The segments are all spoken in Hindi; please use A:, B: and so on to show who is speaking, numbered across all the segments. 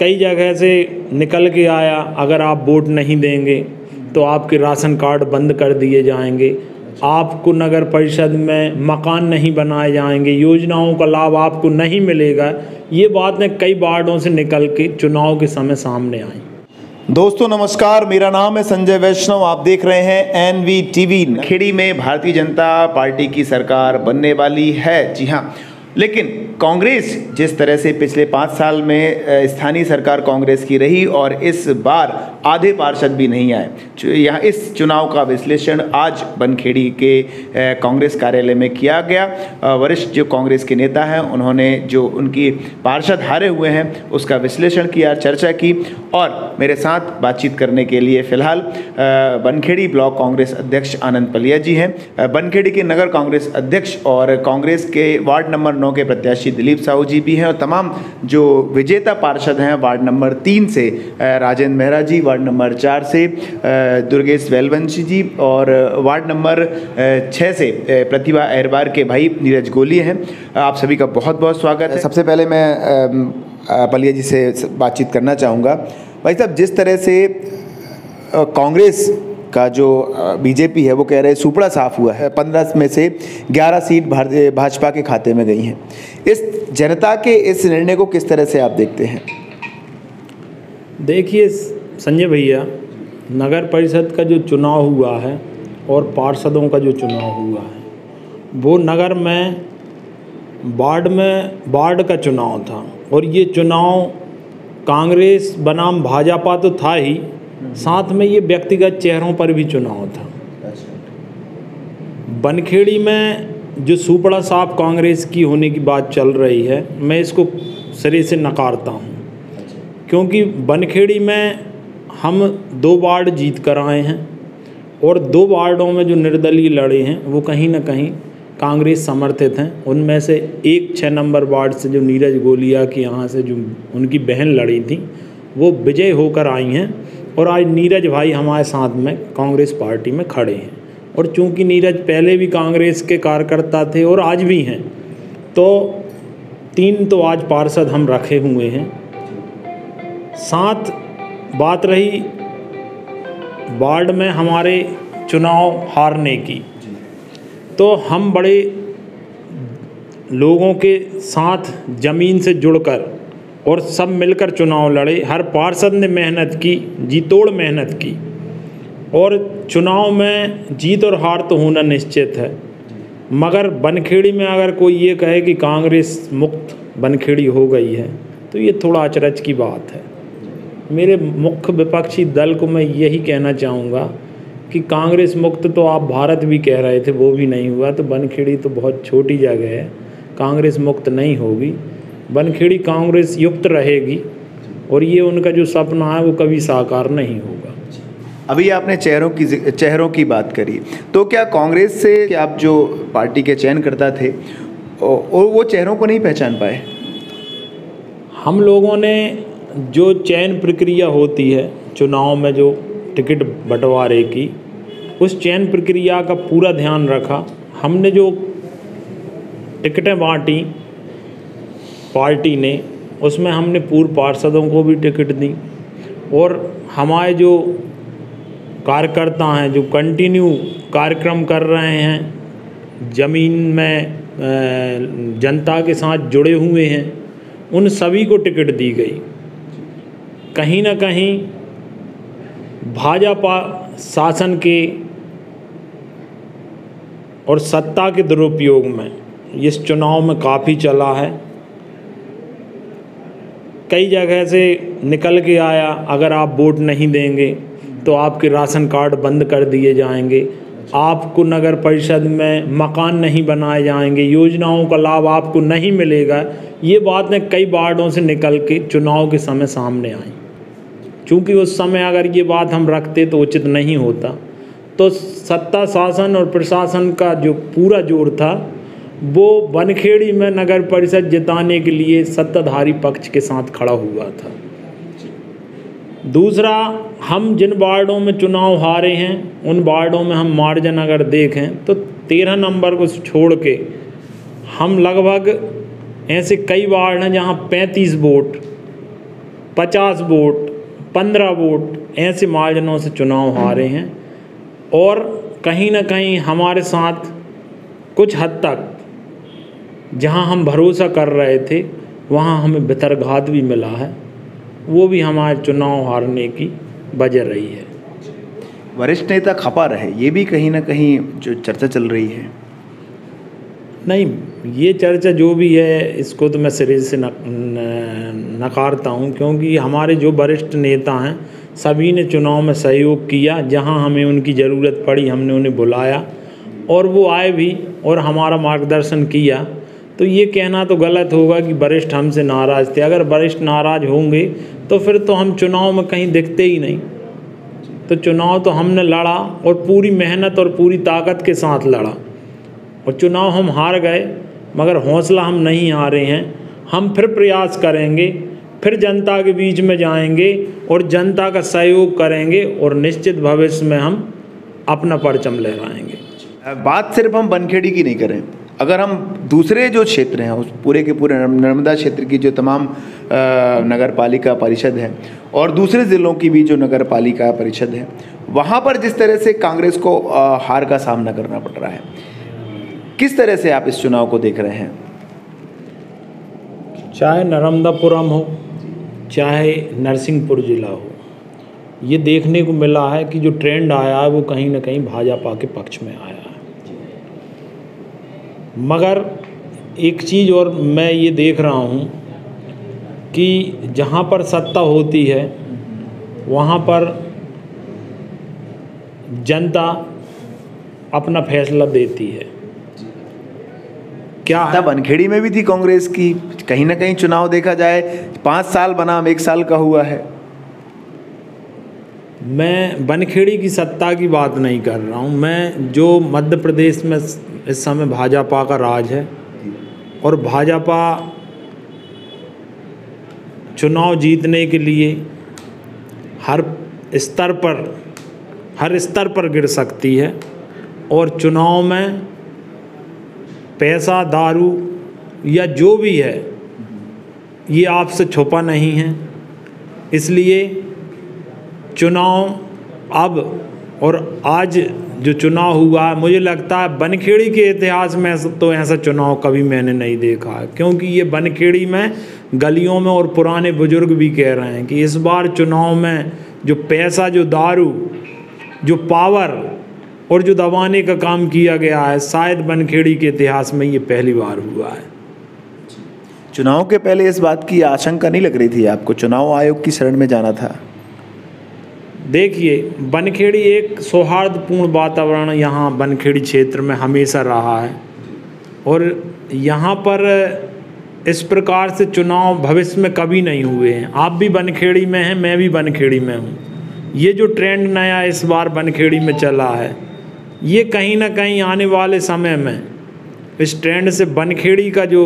A: कई जगह से निकल के आया, अगर आप वोट नहीं देंगे तो आपके राशन कार्ड बंद कर दिए जाएंगे, आपको नगर परिषद में मकान नहीं बनाए जाएंगे, योजनाओं का लाभ आपको नहीं मिलेगा। ये बातें कई वार्डों से निकल के चुनाव के समय सामने आई।
B: दोस्तों नमस्कार, मेरा नाम है संजय वैष्णव। आप देख रहे हैं NVTV। खेड़ी में भारतीय जनता पार्टी की सरकार बनने वाली है। जी हाँ, लेकिन कांग्रेस जिस तरह से पिछले 5 साल में स्थानीय सरकार कांग्रेस की रही और इस बार आधे पार्षद भी नहीं आए। यहाँ इस चुनाव का विश्लेषण आज बनखेड़ी के कांग्रेस कार्यालय में किया गया। वरिष्ठ जो कांग्रेस के नेता हैं उन्होंने जो उनकी पार्षद हारे हुए हैं उसका विश्लेषण किया, चर्चा की। और मेरे साथ बातचीत करने के लिए फिलहाल बनखेड़ी ब्लॉक कांग्रेस अध्यक्ष आनंद पलिया जी हैं, बनखेड़ी के नगर कांग्रेस अध्यक्ष और कांग्रेस के वार्ड नंबर 9 के प्रत्याशी दिलीप साहू जी भी हैं, और तमाम जो विजेता पार्षद हैं वार्ड नंबर 3 से राजेंद्र मेहरा जी, वार्ड नंबर 4 से दुर्गेश वेलवंशी जी और वार्ड नंबर 6 से प्रतिभा अहरबार के भाई नीरज गोली हैं। आप सभी का बहुत बहुत स्वागत है। सबसे पहले मैं पलिया जी से बातचीत करना चाहूँगा। भाई साहब, जिस तरह से कांग्रेस का जो बीजेपी है वो कह रहे सुपड़ा साफ हुआ है, 15 में से 11 सीट भाजपा के खाते में गई हैं, इस जनता के इस निर्णय को किस तरह से आप देखते हैं?
A: देखिए संजय भैया, नगर परिषद का जो चुनाव हुआ है और पार्षदों का जो चुनाव हुआ है वो नगर में वार्ड का चुनाव था, और ये चुनाव कांग्रेस बनाम भाजपा तो था ही, साथ में ये व्यक्तिगत चेहरों पर भी चुनाव था। बनखेड़ी में जो सुपड़ा साफ कांग्रेस की होने की बात चल रही है, मैं इसको सिरे से नकारता हूँ, क्योंकि बनखेड़ी में हम 2 वार्ड जीत कर आए हैं और 2 वार्डों में जो निर्दलीय लड़े हैं वो कहीं ना कहीं कांग्रेस समर्थित हैं। उनमें से एक 6 नंबर वार्ड से जो नीरज गोलिया की यहाँ से जो उनकी बहन लड़ी थी वो विजय होकर आई हैं, और आज नीरज भाई हमारे साथ में कांग्रेस पार्टी में खड़े हैं। और चूंकि नीरज पहले भी कांग्रेस के कार्यकर्ता थे और आज भी हैं, तो 3 तो आज पार्षद हम रखे हुए हैं। साथ बात रही वार्ड में हमारे चुनाव हारने की, तो हम बड़े लोगों के साथ ज़मीन से जुड़कर और सब मिलकर चुनाव लड़े। हर पार्षद ने मेहनत की, जी तोड़ मेहनत की, और चुनाव में जीत और हार तो होना निश्चित है। मगर बनखेड़ी में अगर कोई ये कहे कि कांग्रेस मुक्त बनखेड़ी हो गई है तो ये थोड़ा अचरज की बात है। मेरे मुख्य विपक्षी दल को मैं यही कहना चाहूँगा कि कांग्रेस मुक्त तो आप भारत भी कह रहे थे, वो भी नहीं हुआ, तो बनखेड़ी तो बहुत छोटी जगह है, कांग्रेस मुक्त नहीं होगी। बनखेड़ी कांग्रेस युक्त रहेगी और ये उनका जो सपना है वो कभी साकार नहीं होगा।
B: अभी आपने चेहरों की बात करी, तो क्या कांग्रेस से कि आप जो पार्टी के चयनकर्ता थे और वो चेहरों को नहीं पहचान पाए?
A: हम लोगों ने जो चयन प्रक्रिया होती है चुनाव में, जो टिकट बंटवारे की, उस चयन प्रक्रिया का पूरा ध्यान रखा। हमने जो टिकटें बांटी पार्टी ने, उसमें हमने पूर्व पार्षदों को भी टिकट दी, और हमारे जो कार्यकर्ता हैं जो कंटिन्यू कार्यक्रम कर रहे हैं, ज़मीन में जनता के साथ जुड़े हुए हैं, उन सभी को टिकट दी गई। कहीं ना कहीं भाजपा शासन के और सत्ता के दुरुपयोग में इस चुनाव में काफ़ी चला है। कई जगह से निकल के आया, अगर आप वोट नहीं देंगे तो आपके राशन कार्ड बंद कर दिए जाएंगे, आपको नगर परिषद में मकान नहीं बनाए जाएंगे, योजनाओं का लाभ आपको नहीं मिलेगा। ये बातें कई वार्डों से निकल के चुनाव के समय सामने आई। चूँकि उस समय अगर ये बात हम रखते तो उचित नहीं होता, तो सत्ता शासन और प्रशासन का जो पूरा जोर था वो बनखेड़ी में नगर परिषद जिताने के लिए सत्ताधारी पक्ष के साथ खड़ा हुआ था। दूसरा, हम जिन वार्डों में चुनाव हारे हैं उन वार्डों में हम मार्जिन अगर देखें तो 13 नंबर को छोड़ के हम लगभग ऐसे कई वार्ड हैं जहां 35 वोट 50 वोट 15 वोट ऐसे मार्जिनों से चुनाव हारे हैं। और कहीं ना कहीं हमारे साथ कुछ हद तक जहां हम भरोसा कर रहे थे वहां हमें बेतरघात भी मिला है, वो भी हमारे चुनाव हारने की वजह रही है।
B: वरिष्ठ नेता खपा रहे, ये भी कहीं ना कहीं जो चर्चा चल रही है।
A: नहीं, ये चर्चा जो भी है इसको तो मैं सिरे से नकारता हूँ, क्योंकि हमारे जो वरिष्ठ नेता हैं सभी ने चुनाव में सहयोग किया। जहां हमें उनकी ज़रूरत पड़ी हमने उन्हें बुलाया और वो आए भी और हमारा मार्गदर्शन किया। तो ये कहना तो गलत होगा कि वरिष्ठ हमसे नाराज़ थे। अगर वरिष्ठ नाराज़ होंगे तो फिर तो हम चुनाव में कहीं दिखते ही नहीं। तो चुनाव तो हमने लड़ा और पूरी मेहनत और पूरी ताकत के साथ लड़ा, और चुनाव हम हार गए, मगर हौसला हम नहीं हारे हैं। हम फिर प्रयास करेंगे, फिर जनता के बीच में जाएंगे और जनता का सहयोग करेंगे और निश्चित भविष्य में हम अपना परचम लहराएंगे।
B: बात सिर्फ हम बनखेड़ी की नहीं करें, अगर हम दूसरे जो क्षेत्र हैं उस पूरे के पूरे नर्मदा क्षेत्र की जो तमाम नगर पालिका परिषद है और दूसरे ज़िलों की भी जो नगर पालिका परिषद है, वहाँ पर जिस तरह से कांग्रेस को हार का सामना करना पड़ रहा है, किस तरह से आप इस चुनाव को देख रहे हैं?
A: चाहे नर्मदापुरम हो चाहे नरसिंहपुर जिला हो, ये देखने को मिला है कि जो ट्रेंड आया है वो कहीं ना कहीं भाजपा के पक्ष में आया है। मगर एक चीज़ और मैं ये देख रहा हूँ कि जहाँ पर सत्ता होती है वहाँ पर जनता अपना फैसला देती है। क्या
B: तब बनखेड़ी में भी थी कांग्रेस की, कहीं ना कहीं चुनाव देखा जाए 5 साल बनाम 1 साल का हुआ है।
A: मैं बनखेड़ी की सत्ता की बात नहीं कर रहा हूँ, मैं जो मध्य प्रदेश में इस समय भाजपा का राज है और भाजपा चुनाव जीतने के लिए हर स्तर पर गिर सकती है, और चुनाव में पैसा दारू या जो भी है ये आपसे छुपा नहीं है। इसलिए चुनाव अब और आज जो चुनाव हुआ, मुझे लगता है बनखेड़ी के इतिहास में तो ऐसा चुनाव कभी मैंने नहीं देखा है, क्योंकि ये बनखेड़ी में गलियों में और पुराने बुजुर्ग भी कह रहे हैं कि इस बार चुनाव में जो पैसा, जो दारू, जो पावर और जो दबाने का काम किया गया है, शायद बनखेड़ी के इतिहास में ये पहली बार हुआ है।
B: चुनाव के पहले इस बात की आशंका नहीं लग रही थी आपको, चुनाव आयोग की शरण में जाना था?
A: देखिए, बनखेड़ी एक सौहार्दपूर्ण वातावरण यहाँ बनखेड़ी क्षेत्र में हमेशा रहा है, और यहाँ पर इस प्रकार से चुनाव भविष्य में कभी नहीं हुए हैं। आप भी बनखेड़ी में हैं, मैं भी बनखेड़ी में हूँ। ये जो ट्रेंड नया इस बार बनखेड़ी में चला है, ये कहीं ना कहीं आने वाले समय में इस ट्रेंड से बनखेड़ी का जो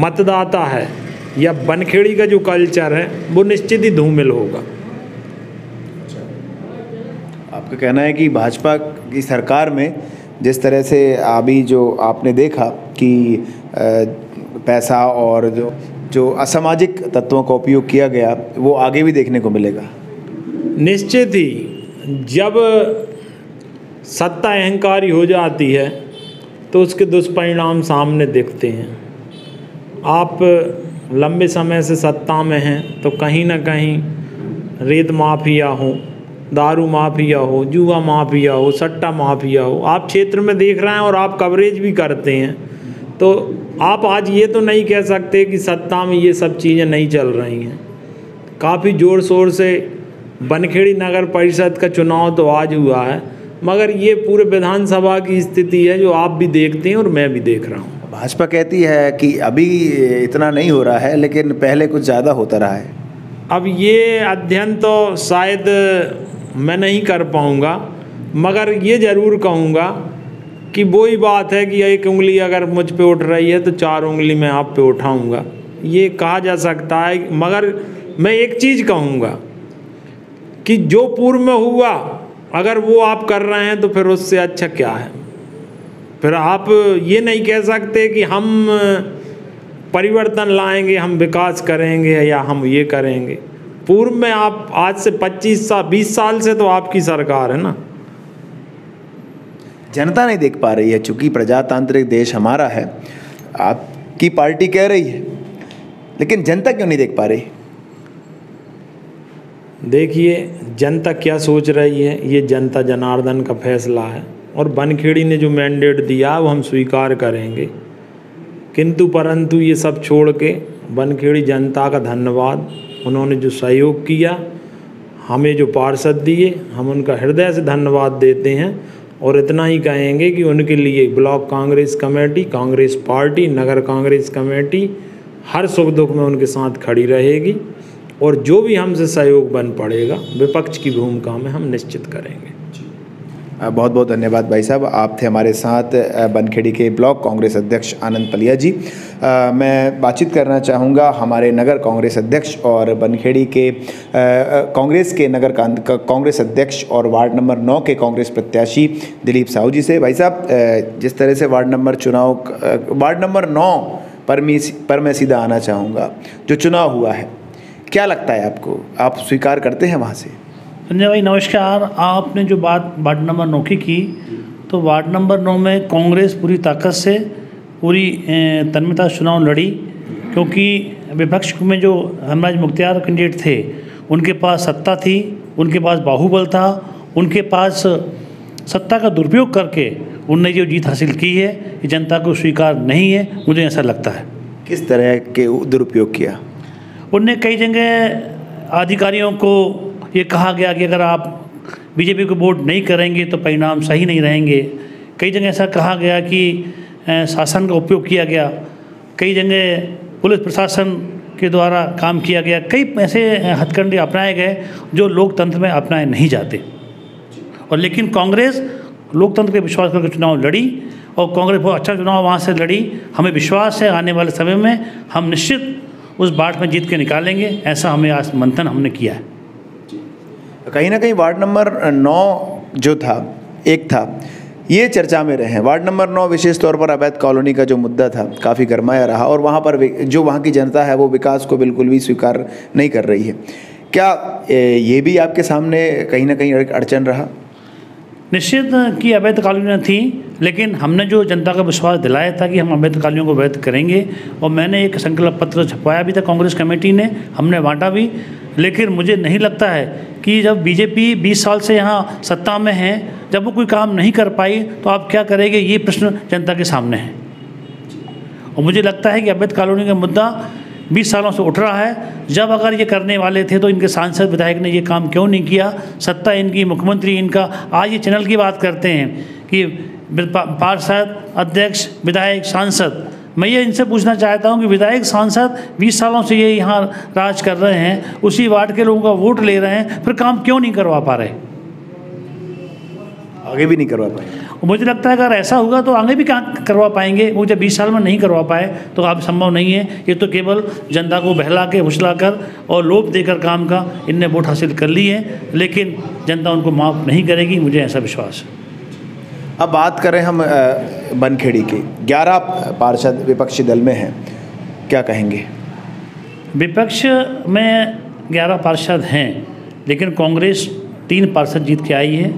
A: मतदाता है या बनखेड़ी का जो कल्चर है वो निश्चित ही धूमिल होगा।
B: आपका कहना है कि भाजपा की सरकार में जिस तरह से अभी जो आपने देखा कि पैसा और जो असामाजिक तत्वों का उपयोग किया गया, वो आगे भी देखने को मिलेगा?
A: निश्चित ही, जब सत्ता अहंकारी हो जाती है तो उसके दुष्परिणाम सामने दिखते हैं। आप लंबे समय से सत्ता में हैं तो कहीं ना कहीं रेत माफिया हो, दारू माफिया हो, जुआ माफिया हो, सट्टा माफिया हो, आप क्षेत्र में देख रहे हैं और आप कवरेज भी करते हैं। तो आप आज ये तो नहीं कह सकते कि सत्ता में ये सब चीज़ें नहीं चल रही हैं। काफ़ी ज़ोर शोर से बनखेड़ी नगर परिषद का चुनाव तो आज हुआ है, मगर ये पूरे विधानसभा की स्थिति है जो आप भी देखते हैं और मैं भी देख रहा हूँ।
B: भाजपा कहती है कि अभी इतना नहीं हो रहा है, लेकिन पहले कुछ ज़्यादा होता रहा है।
A: अब ये अध्ययन तो शायद मैं नहीं कर पाऊँगा, मगर ये ज़रूर कहूँगा कि वही बात है कि एक उंगली अगर मुझ पे उठ रही है तो 4 उंगली मैं आप पे उठाऊँगा, ये कहा जा सकता है। मगर मैं एक चीज़ कहूँगा कि जो पूर्व में हुआ अगर वो आप कर रहे हैं तो फिर उससे अच्छा क्या है। फिर आप ये नहीं कह सकते कि हम परिवर्तन लाएंगे, हम विकास करेंगे या हम ये करेंगे। पूर्व में आप आज से 25 साल 20 साल से तो आपकी सरकार है ना।
B: जनता नहीं देख पा रही है, चूंकि प्रजातांत्रिक देश हमारा है, आपकी पार्टी कह रही है, लेकिन जनता क्यों नहीं देख पा रही?
A: देखिए जनता क्या सोच रही है, ये जनता जनार्दन का फैसला है और बनखेड़ी ने जो मैंडेट दिया वो हम स्वीकार करेंगे। किंतु परंतु ये सब छोड़ के बनखेड़ी जनता का धन्यवाद, उन्होंने जो सहयोग किया, हमें जो पार्षद दिए, हम उनका हृदय से धन्यवाद देते हैं। और इतना ही कहेंगे कि उनके लिए block Congress committee, Congress party, नगर कांग्रेस कमेटी हर सुख दुख में उनके साथ खड़ी रहेगी और जो भी हमसे सहयोग बन पड़ेगा विपक्ष की भूमिका में हम निश्चित करेंगे।
B: बहुत बहुत धन्यवाद भाई साहब, आप थे हमारे साथ बनखेड़ी के ब्लॉक कांग्रेस अध्यक्ष आनंद पलिया जी। मैं बातचीत करना चाहूँगा हमारे नगर कांग्रेस अध्यक्ष और बनखेड़ी के कांग्रेस के नगर कांग्रेस अध्यक्ष और वार्ड नंबर 9 के कांग्रेस प्रत्याशी दिलीप साहू जी से। भाई साहब, जिस तरह से वार्ड नंबर 9 पर मैं सीधा आना चाहूँगा, जो चुनाव हुआ है, क्या लगता है आपको? आप स्वीकार करते हैं वहाँ से?
C: संजय भाई नमस्कार। आपने जो बात वार्ड नंबर 9 की तो वार्ड नंबर 9 में कांग्रेस पूरी ताकत से, पूरी तन्मयता चुनाव लड़ी, क्योंकि विपक्ष में जो हमराज मुख्तियार कैंडिडेट थे उनके पास सत्ता थी, उनके पास बाहुबल था, उनके पास सत्ता का दुरुपयोग करके उनने जो जीत हासिल की है ये जनता को स्वीकार नहीं है, मुझे ऐसा लगता है।
B: किस तरह के दुरुपयोग किया?
C: उनने कई जगह अधिकारियों को ये कहा गया कि अगर आप बीजेपी को वोट नहीं करेंगे तो परिणाम सही नहीं रहेंगे। कई जगह ऐसा कहा गया कि शासन का उपयोग किया गया, कई जगह पुलिस प्रशासन के द्वारा काम किया गया, कई ऐसे हथकंडे अपनाए गए जो लोकतंत्र में अपनाए नहीं जाते। और लेकिन कांग्रेस लोकतंत्र पे विश्वास करके चुनाव लड़ी और कांग्रेस बहुत अच्छा चुनाव वहाँ से लड़ी। हमें विश्वास है आने वाले समय में हम निश्चित उस बाट में जीत के निकालेंगे, ऐसा हमें आज मंथन हमने किया है।
B: कहीं ना कहीं वार्ड नंबर 9 जो था, एक था, ये चर्चा में रहे हैं। वार्ड नंबर 9 विशेष तौर पर अवैध कॉलोनी का जो मुद्दा था काफ़ी गरमाया रहा और वहाँ पर जो वहाँ की जनता है वो विकास को बिल्कुल भी स्वीकार नहीं कर रही है। क्या ये भी आपके सामने कहीं ना कहीं अड़चन रहा?
C: निश्चित कि अवैध कॉलोनियाँ थी, लेकिन हमने जो जनता का विश्वास दिलाया था कि हम अवैध कॉलोनियों को वैध करेंगे और मैंने एक संकल्प पत्र छपवाया भी था कांग्रेस कमेटी ने, हमने बांटा भी। लेकिन मुझे नहीं लगता है कि जब बीजेपी 20 साल से यहाँ सत्ता में है, जब वो कोई काम नहीं कर पाई तो आप क्या करेंगे, ये प्रश्न जनता के सामने है। और मुझे लगता है कि अवैध कॉलोनी का मुद्दा 20 सालों से उठ रहा है। जब अगर ये करने वाले थे तो इनके सांसद विधायक ने ये काम क्यों नहीं किया? सत्ता इनकी, मुख्यमंत्री इनका, आज ये चैनल की बात करते हैं कि पार्षद, अध्यक्ष, विधायक, सांसद। मैं ये इनसे पूछना चाहता हूँ कि विधायक, सांसद 20 सालों से ये यहाँ राज कर रहे हैं, उसी वार्ड के लोगों का वोट ले रहे हैं, फिर काम क्यों नहीं करवा पा रहे?
B: आगे भी नहीं करवा पाएंगे।
C: मुझे लगता है अगर ऐसा होगा तो आगे भी कहाँ करवा पाएंगे। वो जब 20 साल में नहीं करवा पाए तो अब संभव नहीं है। ये तो केवल जनता को बहला के, फुसला कर और लोभ देकर काम का इनने वोट हासिल कर ली है, लेकिन जनता उनको माफ़ नहीं करेगी, मुझे ऐसा विश्वास है।
B: अब बात करें हम बनखेड़ी के 11 पार्षद विपक्षी दल में हैं, क्या कहेंगे?
C: विपक्ष में 11 पार्षद हैं, लेकिन कांग्रेस 3 पार्षद जीत के आई है।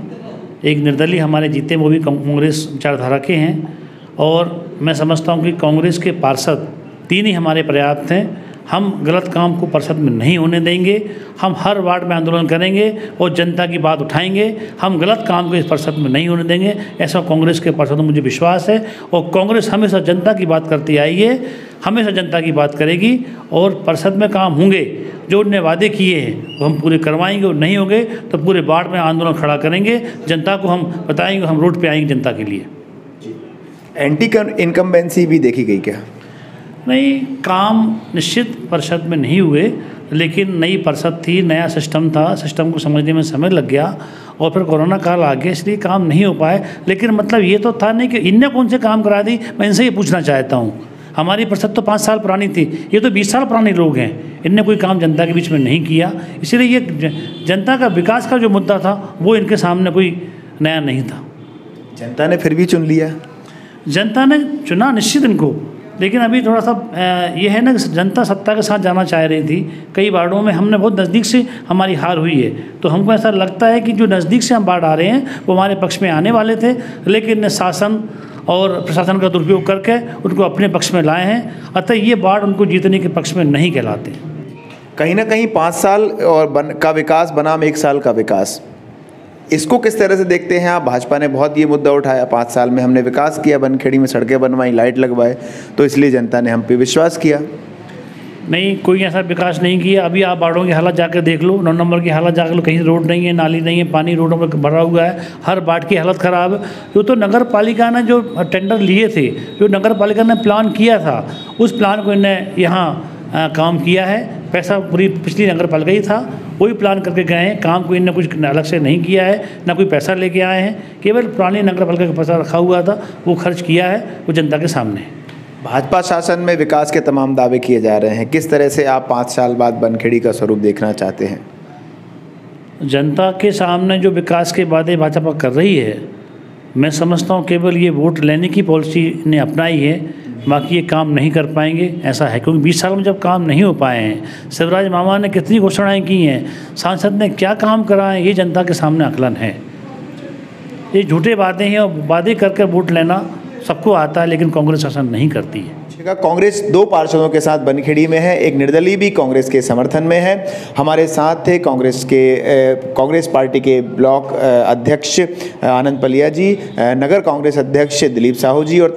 C: एक निर्दलीय हमारे जीते, वो भी कांग्रेस विचारधारा के हैं। और मैं समझता हूँ कि कांग्रेस के पार्षद 3 ही हमारे पर्याप्त हैं। हम गलत काम को पार्षद में नहीं होने देंगे। हम हर वार्ड में आंदोलन करेंगे और जनता की बात उठाएंगे। हम गलत काम को इस पार्षद में नहीं होने देंगे, ऐसा कांग्रेस के पार्षदों में मुझे विश्वास है। और कांग्रेस हमेशा जनता की बात करती आई है, हमेशा जनता की बात करेगी और पार्षद में काम होंगे जो उनने वादे किए हैं वो हम पूरे करवाएंगे। और नहीं होंगे तो पूरे वार्ड में आंदोलन खड़ा करेंगे, जनता को हम बताएंगे, हम रोड पे आएंगे जनता के लिए।
B: एंटी इनकम्बेंसी भी देखी गई क्या?
C: नहीं, काम निश्चित परिषद में नहीं हुए, लेकिन नई परिषद थी, नया सिस्टम था, सिस्टम को समझने में समय लग गया और फिर कोरोना काल आ गया, इसलिए काम नहीं हो पाए। लेकिन मतलब ये तो था नहीं कि इनने कौन से काम करा दी। मैं इनसे ये पूछना चाहता हूँ, हमारी परिषद तो 5 साल पुरानी थी, ये तो 20 साल पुराने लोग हैं, इनने कोई काम जनता के बीच में नहीं किया। इसीलिए ये जनता का विकास का जो मुद्दा था वो इनके सामने कोई नया नहीं था।
B: जनता ने फिर भी चुन लिया।
C: जनता ने चुना निश्चित इनको, लेकिन अभी थोड़ा सा ये है ना कि जनता सत्ता के साथ जाना चाह रही थी। कई वार्डों में हमने बहुत नज़दीक से हमारी हार हुई है, तो हमको ऐसा लगता है कि जो नज़दीक से हम वार्ड आ रहे हैं वो हमारे पक्ष में आने वाले थे, लेकिन शासन और प्रशासन का दुरुपयोग करके उनको अपने पक्ष में लाए हैं। अतः ये वार्ड उनको जीतने के पक्ष में नहीं कहलाते।
B: कहीं ना कहीं 5 साल और का विकास बनाम 1 साल का विकास, इसको किस तरह से देखते हैं आप? भाजपा ने बहुत ये मुद्दा उठाया, 5 साल में हमने विकास किया, बनखेड़ी में सड़कें बनवाई, लाइट लगवाए, तो इसलिए जनता ने हम पे विश्वास किया।
C: नहीं, कोई ऐसा विकास नहीं किया। अभी आप वार्डों की हालत जाकर देख लो, 9 नंबर की हालत जाकर लो, कहीं रोड नहीं है, नाली नहीं है, पानी रोडों पर भरा हुआ है, हर वार्ड की हालत ख़राब है। जो तो नगर पालिका ने जो टेंडर लिए थे, जो नगर पालिका ने प्लान किया था, उस प्लान को इन्हें यहाँ काम किया है। पैसा पूरी पिछली नगर पालिका ही था, वही प्लान करके गए हैं। काम को इन्हें कुछ अलग से नहीं किया है, ना कोई पैसा लेके आए हैं। केवल पुरानी नगर पालिका का पैसा रखा हुआ था, वो खर्च किया है, वो जनता के सामने है।
B: भाजपा शासन में विकास के तमाम दावे किए जा रहे हैं, किस तरह से आप 5 साल बाद बनखेड़ी का स्वरूप देखना चाहते हैं?
C: जनता के सामने जो विकास के वादे भाजपा कर रही है, मैं समझता हूँ केवल ये वोट लेने की पॉलिसी ने अपनाई है, बाकी ये काम नहीं कर पाएंगे, ऐसा है। क्योंकि 20 साल में जब काम नहीं हो पाए हैं, शिवराज मामा ने कितनी घोषणाएं की हैं, सांसद ने क्या काम करा है, ये जनता के सामने आकलन है। ये झूठे वादे हैं और वादे करके वोट लेना सबको आता है, लेकिन कांग्रेस शासन नहीं करती है।
B: कांग्रेस 2 पार्षदों के साथ बनखेड़ी में है, एक निर्दलीय भी कांग्रेस के समर्थन में है। हमारे साथ थे कांग्रेस पार्टी के ब्लॉक अध्यक्ष आनंद पलिया जी, नगर कांग्रेस अध्यक्ष दिलीप साहू जी, और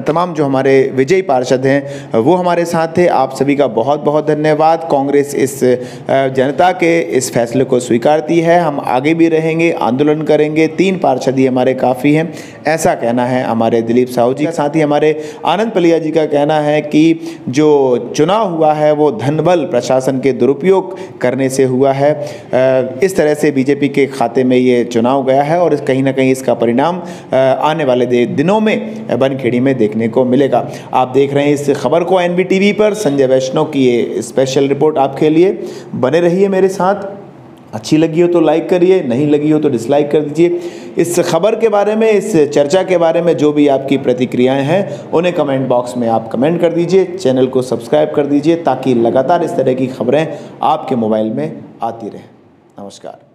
B: तमाम जो हमारे विजयी पार्षद हैं वो हमारे साथ थे। आप सभी का बहुत बहुत धन्यवाद। कांग्रेस इस जनता के इस फैसले को स्वीकारती है, हम आगे भी रहेंगे, आंदोलन करेंगे। 3 पार्षद ही हमारे काफ़ी हैं, ऐसा कहना है हमारे दिलीप साहू जी का। साथ ही हमारे आनंद पलिया जी का कहना है कि जो चुनाव हुआ है वो धनबल प्रशासन के दुरुपयोग करने से हुआ है। इस तरह से बीजेपी के खाते में ये चुनाव गया है और कहीं ना कहीं इसका परिणाम आने वाले दिनों में बनखेड़ी में देखने को मिलेगा। आप देख रहे हैं इस खबर को NVTV पर। संजय वैष्णव की ये स्पेशल रिपोर्ट आपके लिए। बने रहिए मेरे साथ। अच्छी लगी हो तो लाइक करिए, नहीं लगी हो तो डिसलाइक कर दीजिए। इस खबर के बारे में, इस चर्चा के बारे में जो भी आपकी प्रतिक्रियाएं हैं उन्हें कमेंट बॉक्स में आप कमेंट कर दीजिए। चैनल को सब्सक्राइब कर दीजिए ताकि लगातार इस तरह की खबरें आपके मोबाइल में आती रहें। नमस्कार।